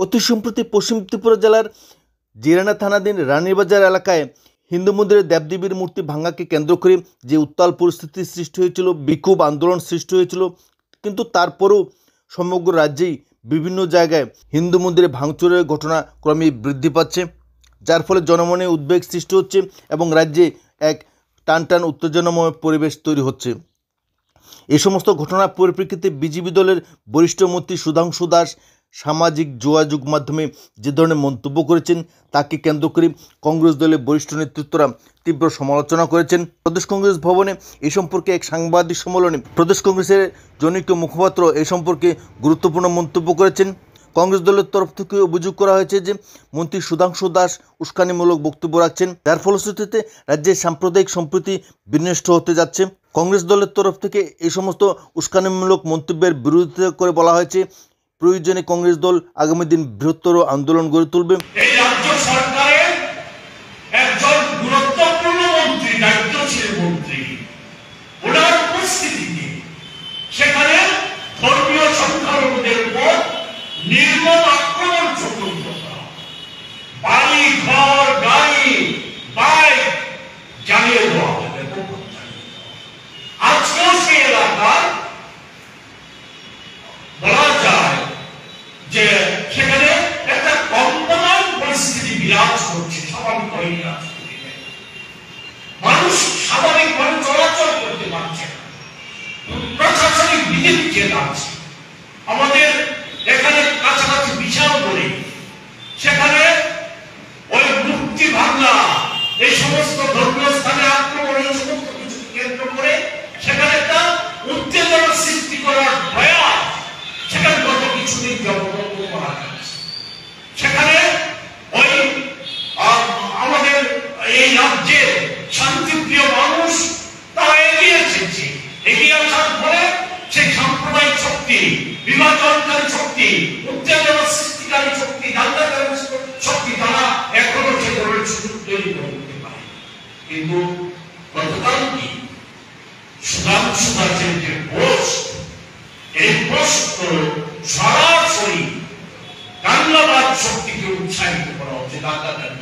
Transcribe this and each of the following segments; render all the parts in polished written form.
অতি সম্প্রতি পশ্চিম ত্রিপুরা জেলার জিরানা থানাধীন রানীবাজার এলাকায় হিন্দু মন্দিরের দেবদেবীর মূর্তি ভাঙাকে কেন্দ্র করে যে উত্তাল পরিস্থিতি সৃষ্টি হয়েছিল, বিক্ষোভ আন্দোলন সৃষ্টি হয়েছিল, কিন্তু তারপরেও সমগ্র রাজ্যেই বিভিন্ন জায়গায় হিন্দু মন্দিরে ভাঙচুরের ঘটনা ক্রমেই বৃদ্ধি পাচ্ছে, যার ফলে জনমনে উদ্বেগ সৃষ্টি হচ্ছে এবং রাজ্যে এক টানটান উত্তেজনাময় পরিবেশ তৈরি হচ্ছে। এই সমস্ত ঘটনার পরিপ্রেক্ষিতে বিজেপি দলের বরিষ্ঠ মন্ত্রী সুধাংশু দাস সামাজিক যোগাযোগ মাধ্যমে যে ধরনের মন্তব্য করেছেন তাকে কেন্দ্র করে কংগ্রেস দলের বরিষ্ঠ নেতৃত্বরা তীব্র সমালোচনা করেছেন। প্রদেশ কংগ্রেস ভবনে এ সম্পর্কে এক সাংবাদিক সম্মেলনে প্রদেশ কংগ্রেসের জনৈক মুখপাত্র এ সম্পর্কে গুরুত্বপূর্ণ মন্তব্য করেছেন। কংগ্রেস দলের তরফ থেকে অভিযোগ করা হয়েছে যে মন্ত্রী সুধাংশু দাস উস্কানিমূলক বক্তব্য রাখছেন, যার ফলশ্রুতিতে রাজ্যের সাম্প্রদায়িক সম্প্রীতি বিনষ্ট হতে যাচ্ছে। কংগ্রেস দলের তরফ থেকে এই সমস্ত উস্কানিমূলক মন্তব্যের বিরোধিতা করে বলা হয়েছে প্রয়োজনে কংগ্রেস দল আগামী দিন বৃহত্তর আন্দোলন গড়ে তুলবে। এই রাজ্য সরকারের একজন গুরুত্বপূর্ণ মন্ত্রী, দায়িত্বশীল মন্ত্রী, ওনার উপস্থিতিতে সেখানে ধর্মীয় সংখ্যালঘুদের উপর নির্মম আক্রমণ চতুর্থতা, বাড়ি ঘর গাড়ি বাইক জ্বালিয়ে দেওয়া হবে। আজকেও সেই এলাকার বলা যায় যে সেখানে একটা কম্পমান পরিস্থিতি বিরাজ করছে, স্বাভাবিকভাবে বিরাজ করছে। মানুষ স্বাভাবিকভাবে চলাচল করতে পারছে না, প্রশাসনিক বিধিবিচ্ছেদ আছে। আমাদের এখানে কাছাকাছি বিশাল করে সেখানে ওই মুক্তি ভাঙা, এই সমস্ত ধর্মীয় স্থানে আক্রমণ, এই সমস্ত কিছু কেন্দ্র করে সেখানে একটা উত্তেজনা সৃষ্টি করার প্রয়াস সেখানে গত কিছুদিন যাবত করা যাচ্ছে। সেখানে ওই আমাদের এই রাজ্যের শান্তিপ্রিয় মানুষ তারা এগিয়ে এসেছে। এগিয়ে আসার ফলে সেই সাম্প্রদায়িক শক্তি, বিভাজনকারী শক্তি, উত্তেজনা সৃষ্টিকারী শক্তি, দাঙ্গাকারী শক্তি তারা এখনো সে ধরনের সুযোগ তৈরি করতে পারে। কিন্তু গতকাল কি সুধাংশু দাসের যে পোস্ট, এই পোস্ট সরাসরি দাঙ্গাবাদ শক্তিকে উৎসাহিত করা হচ্ছে, দাঙ্গাকারী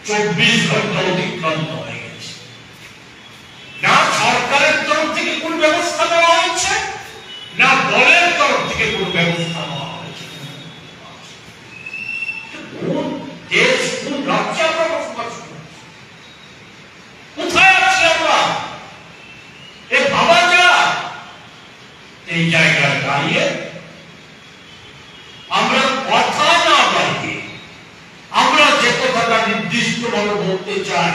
24 ঘন্টা অতিক্রান্ত হয়ে গেছে, না সরকারের তরফ থেকে কোন ব্যবস্থা নেওয়া হচ্ছে, না দলের তরফ থেকে কোন ব্যবস্থা নেওয়া হচ্ছে। কোন দেশ, কোন রাজ্যে আমরা বসবাস করি? কোথায় আছি আমরা? এ ভাবা যায়? এই জায়গায় দাঁড়িয়ে আমরা কথা না বাড়িয়ে আমরা যে কথাটা নির্দিষ্টভাবে বলতে চাই